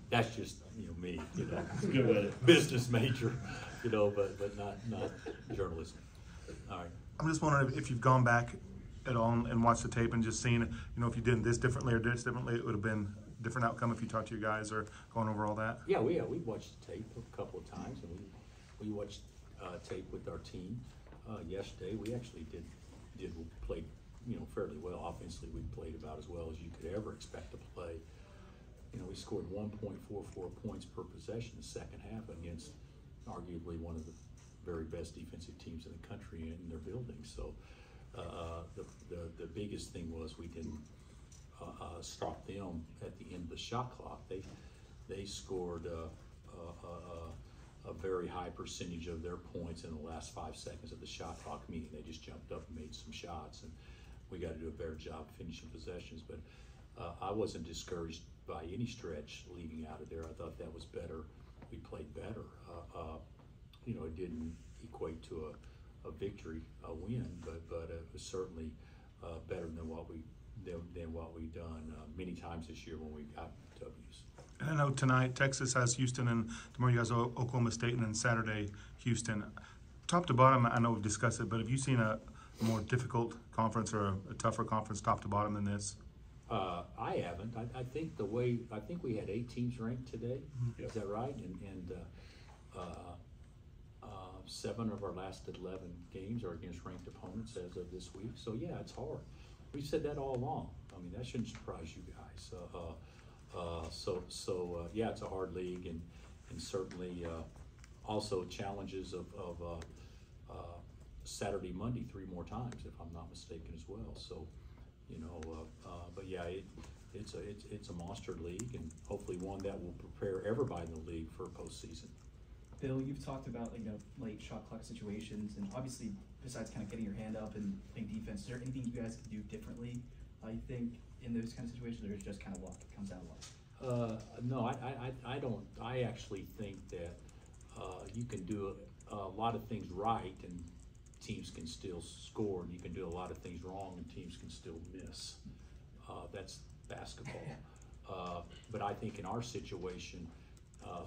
That's just, me, Good with it. business major, but not journalism. All right. I'm just wondering if you've gone back at all and watched the tape and just seen, if you did this differently or this differently, it would have been a different outcome if you talked to your guys or going over all that? Yeah, we watched the tape a couple of times, and we watched tape with our team yesterday. We actually did play, fairly well. Offensively, we played about as well as you could ever expect to play. We scored 1.44 points per possession in the second half against arguably one of the very best defensive teams in the country in their building. So the biggest thing was we didn't stop them at the end of the shot clock. They scored a very high percentage of their points in the last 5 seconds of the shot clock, meaning they just jumped up and made some shots, and we got to do a better job finishing possessions. But I wasn't discouraged by any stretch leaving out of there. I thought that was better. We played better. It didn't equate to a victory, a win, but it was certainly better than what we've done many times this year when we got W's. And I know tonight Texas has Houston, and tomorrow you guys have Oklahoma State, and then Saturday Houston. Top to bottom, I know we've discussed it, but have you seen a more difficult conference or a tougher conference top to bottom than this? I haven't. I think we had 8 teams ranked today. Mm-hmm. Is that right? And 7 of our last 11 games are against ranked opponents as of this week. So yeah, it's hard. We've said that all along. I mean, that shouldn't surprise you guys. Yeah, it's a hard league, and certainly also challenges of Saturday, Monday 3 more times, if I'm not mistaken, as well. So, but yeah, it's a monster league, and hopefully one that will prepare everybody in the league for postseason. Bill, you've talked about late shot clock situations, and obviously besides kind of getting your hand up and playing defense, is there anything you guys can do differently, you think, in those kind of situations, or is it just kind of luck? It comes down to luck? No, I don't. I actually think that you can do a lot of things right, and teams can still score, and you can do a lot of things wrong, and teams can still miss. That's basketball. But I think in our situation,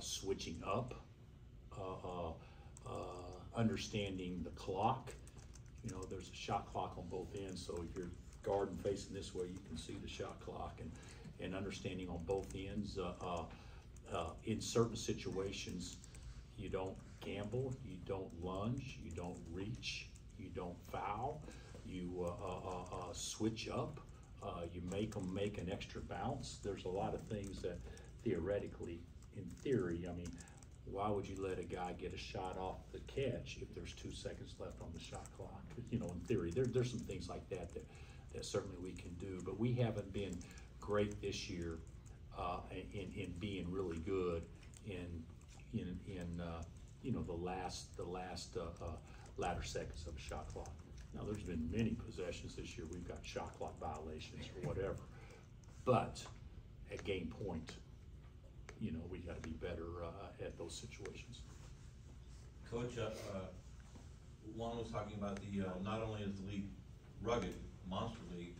switching up, understanding the clock. There's a shot clock on both ends, so if you're guarding facing this way, you can see the shot clock, and understanding on both ends. In certain situations, you don't gamble, you don't lunge, you don't reach, you don't foul, you switch up, you make them make an extra bounce. There's a lot of things that theoretically, in theory, I mean, why would you let a guy get a shot off the catch if there's 2 seconds left on the shot clock? In theory, there's some things like that certainly we can do, but we haven't been great this year in being really good in the last latter seconds of a shot clock. Now, there's been many possessions this year we've got shot clock violations or whatever, but at game point, we got to be better at those situations. Coach, Juan was talking about the not only is the league rugged, monster league,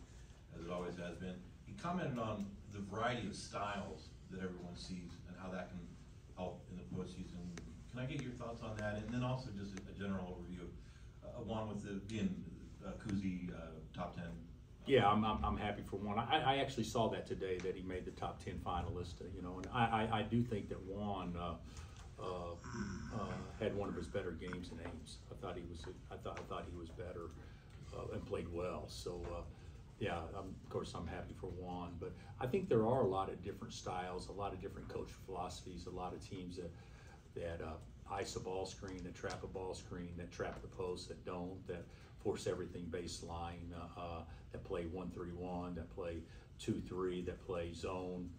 as it always has been, he commented on the variety of styles that everyone sees and how that can help in the postseason. Can I get your thoughts on that? And then also just a general overview of Juan with being Kuzi top 10. Yeah, I'm happy for Juan. I actually saw that today, that he made the top 10 finalist. And I do think that Juan had one of his better games in Ames. I thought he was better and played well. So yeah, of course I'm happy for Juan. But I think there are a lot of different styles, a lot of different coach philosophies, a lot of teams that ice a ball screen, that trap a ball screen, that trap the post, that don't, that force everything baseline, that play 1-3-1, that play 2-3, that play zone,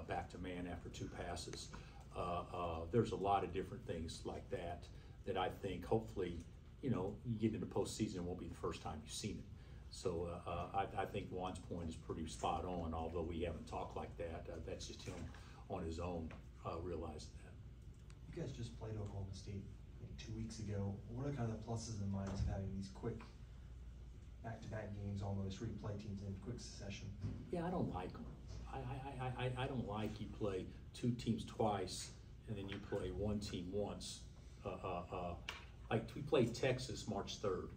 back to man after 2 passes. There's a lot of different things like that I think hopefully, you get into postseason, it won't be the first time you've seen it. So I think Juan's point is pretty spot on, although we haven't talked like that. That's just him on his own realizing that. You guys just played Oklahoma State 2 weeks ago. What are kind of the pluses and minuses of having these quick back-to-back games almost, where you play teams in quick succession? Yeah, I don't like them. I don't like you play two teams twice, and then you play one team once. Like we played Texas March 3rd,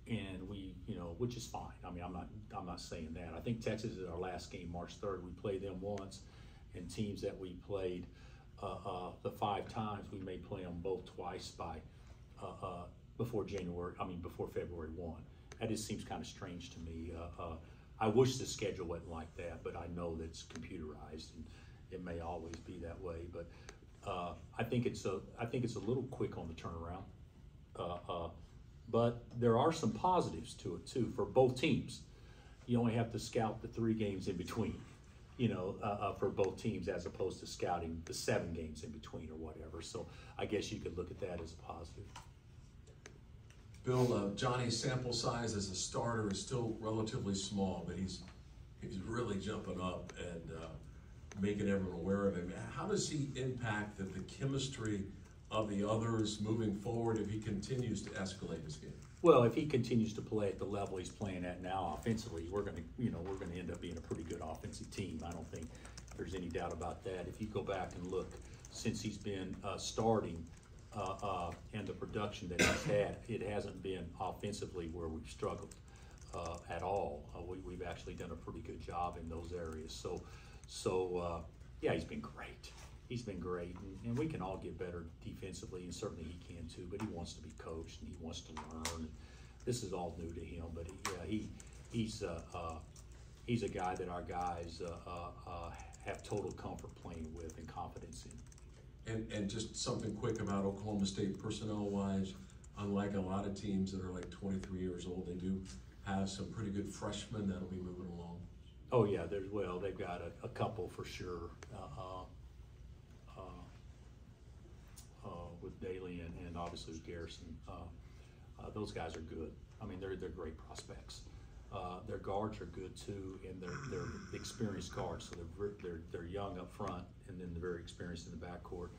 and we, which is fine. I mean, I'm not saying that. I think Texas is our last game, March 3rd. We played them once, and teams that we played the 5 times, we may play them both twice by before February 1. That just seems kind of strange to me. I wish the schedule wasn't like that, but I know that it's computerized, and it may always be that way. But I think it's a little quick on the turnaround. But there are some positives to it too for both teams. You only have to scout the 3 games in between, for both teams, as opposed to scouting the 7 games in between or whatever. So I guess you could look at that as a positive. Bill, Johnny's sample size as a starter is still relatively small, but he's really jumping up and making everyone aware of him. How does he impact the chemistry of the others moving forward if he continues to escalate his game? Well, if he continues to play at the level he's playing at now offensively, we're gonna end up being a pretty good offensive team. I don't think there's any doubt about that. If you go back and look since he's been starting, and the production that he's had, it hasn't been offensively where we've struggled at all. We've actually done a pretty good job in those areas. So yeah, he's been great. He's been great, and we can all get better defensively, and certainly he can too. But he wants to be coached, and he wants to learn. This is all new to him, but he's a guy that our guys have total comfort playing with and confidence in. And just something quick about Oklahoma State personnel-wise, unlike a lot of teams that are like 23 years old, they do have some pretty good freshmen that'll be moving along. Oh yeah, they've got a couple for sure with Daly and obviously with Garrison. Those guys are good. I mean, they're great prospects. Their guards are good too, and they're experienced guards. So they're young up front, and then they're very experienced in the backcourt.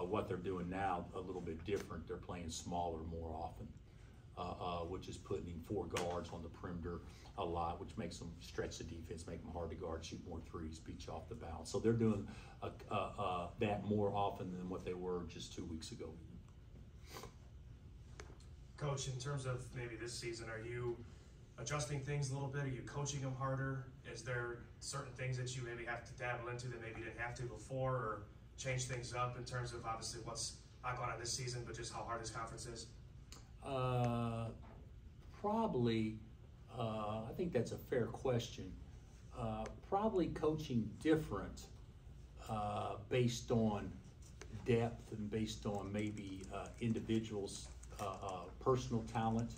What they're doing now a little bit different. They're playing smaller more often, which is putting 4 guards on the perimeter a lot, which makes them stretch the defense, make them hard to guard, shoot more threes, beat you off the bounce. So they're doing that more often than what they were just 2 weeks ago. Coach, in terms of maybe this season, are you adjusting things a little bit? Are you coaching them harder? Is there certain things that you maybe have to dabble into that maybe you didn't have to before, or change things up in terms of obviously what's not going on this season, but just how hard this conference is? Probably, I think that's a fair question. Probably coaching different based on depth and based on maybe individuals' personal talent.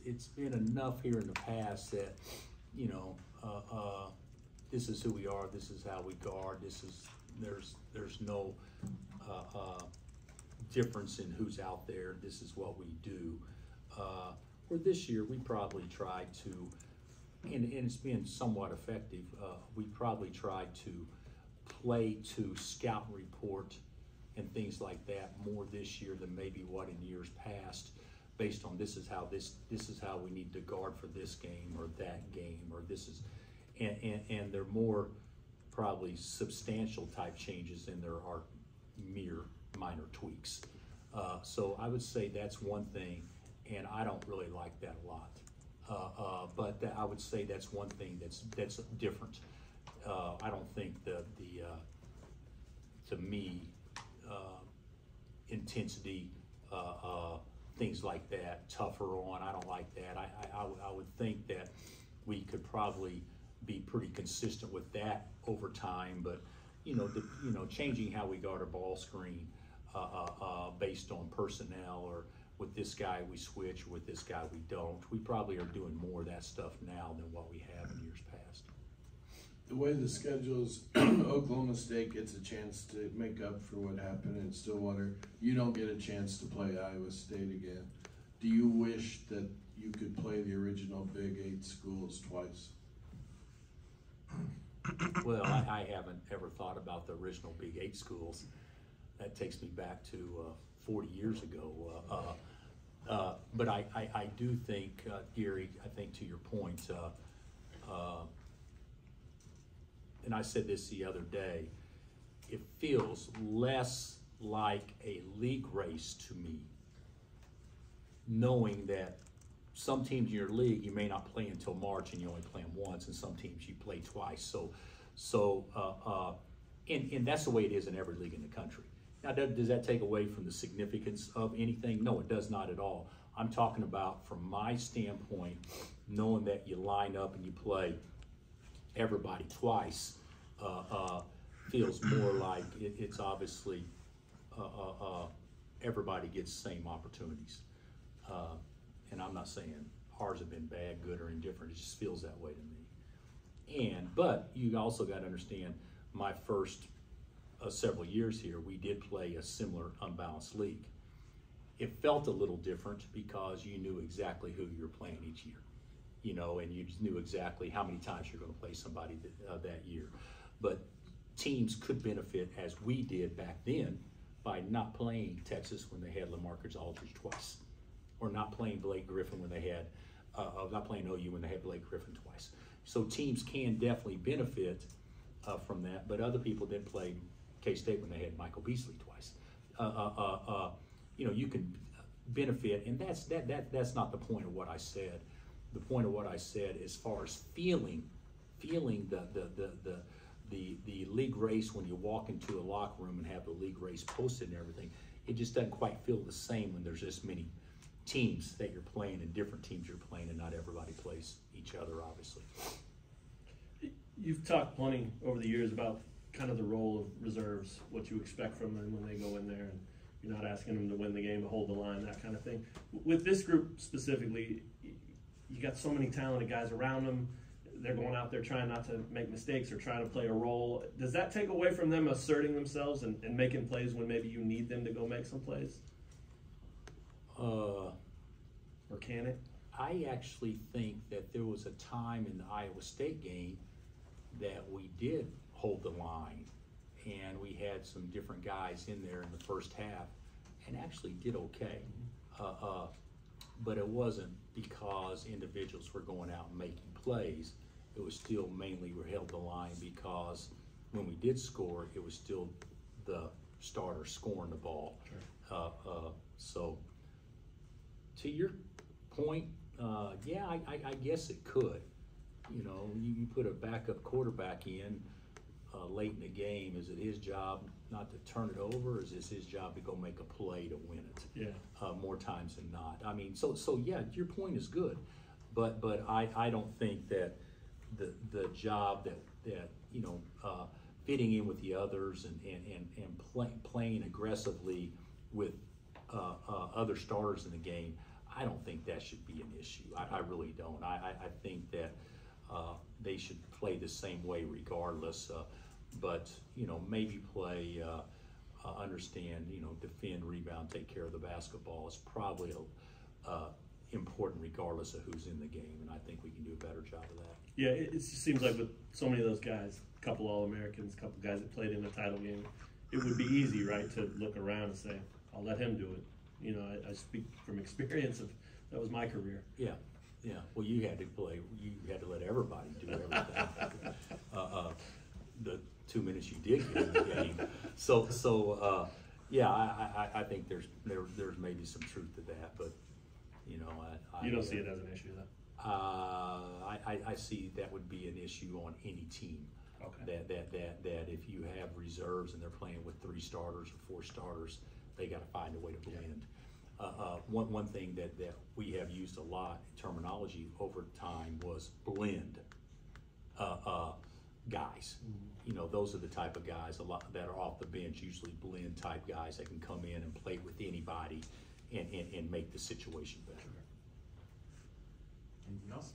It's been enough here in the past that, this is who we are, this is how we guard, there's no difference in who's out there, this is what we do. Where this year we probably tried to, and it's been somewhat effective, we probably tried to play to scout and report and things like that more this year than maybe what in years past, based on this is how we need to guard for this game or that game, or this is, and they're more probably substantial type changes than there are mere minor tweaks. So I would say that's one thing, and I don't really like that a lot. But I would say that's one thing that's different. I don't think to me, intensity, things like that, tougher on, I don't like that. I would think that we could probably be pretty consistent with that over time, but changing how we guard a ball screen based on personnel, or with this guy we switch, with this guy we don't. We probably are doing more of that stuff now than what we have in years past. The way the schedule is, Oklahoma State gets a chance to make up for what happened in Stillwater. You don't get a chance to play Iowa State again. Do you wish that you could play the original Big 8 schools twice? Well, I haven't ever thought about the original Big 8 schools. That takes me back to 40 years ago. But I do think, Gary, I think to your point, and I said this the other day, it feels less like a league race to me, knowing that some teams in your league you may not play until March and you only play them once, and some teams you play twice. And that's the way it is in every league in the country. Now, does that take away from the significance of anything? No, it does not at all. I'm talking about, from my standpoint, knowing that you line up and you play everybody twice feels more like it's obviously everybody gets the same opportunities. And I'm not saying ours have been bad, good, or indifferent. It just feels that way to me. But you also got to understand, my first several years here, we did play a similar unbalanced league. It felt a little different because you knew exactly who you were playing each year, you know, and you just knew exactly how many times you're going to play somebody that year. But teams could benefit, as we did back then, by not playing Texas when they had LaMarcus Aldridge twice, or not playing Blake Griffin when they had, not playing OU when they had Blake Griffin twice. So teams can definitely benefit from that, but other people did play K-State when they had Michael Beasley twice. You know, you can benefit, and that's not the point of what I said. The point of what I said, as far as feeling the league race when you walk into a locker room and have the league race posted and everything, it just doesn't quite feel the same when there's this many teams that you're playing and different teams you're playing, and not everybody plays each other, obviously. You've talked plenty over the years about kind of the role of reserves, what you expect from them when they go in there, and you're not asking them to win the game, to hold the line, that kind of thing. With this group specifically, you got so many talented guys around them. They're going out there trying not to make mistakes or trying to play a role. Does that take away from them asserting themselves and making plays when maybe you need them to go make some plays? Or can it? I actually think that there was a time in the Iowa State game that we did hold the line, and we had some different guys in there in the first half and actually did okay. But it wasn't because individuals were going out and making plays. It was still mainly we held the line because when we did score, it was still the starter scoring the ball. Sure. So to your point, yeah, I guess it could. You know, you put a backup quarterback in late in the game. Is it his job not to turn it over, or is it his job to go make a play to win it? Yeah. More times than not. I mean, so yeah, your point is good, but I don't think that the job that you know, fitting in with the others and playing aggressively with other starters in the game, I don't think that should be an issue. I really don't. I think that they should play the same way regardless, but you know, maybe play, understand, you know, defend, rebound, take care of the basketball is probably important regardless of who's in the game, and I think we can do a better job of that. Yeah, it just seems like with so many of those guys, a couple All-Americans, a couple guys that played in the title game, it would be easy, right, to look around and say, I'll let him do it. You know, I speak from experience of, that was my career. Yeah. Yeah, well, you had to play. You had to let everybody do everything. The 2 minutes you did get in the game. So yeah, I think there's maybe some truth to that, but you know, you don't see it as an issue, though. I see that would be an issue on any team. Okay. That if you have reserves and they're playing with 3 starters or 4 starters, they got to find a way to blend. Yeah. One thing that we have used a lot in terminology over time was blend guys. Mm-hmm. You know, those are the type of guys a lot that are off the bench, usually blend type guys that can come in and play with anybody and make the situation better. Anything else?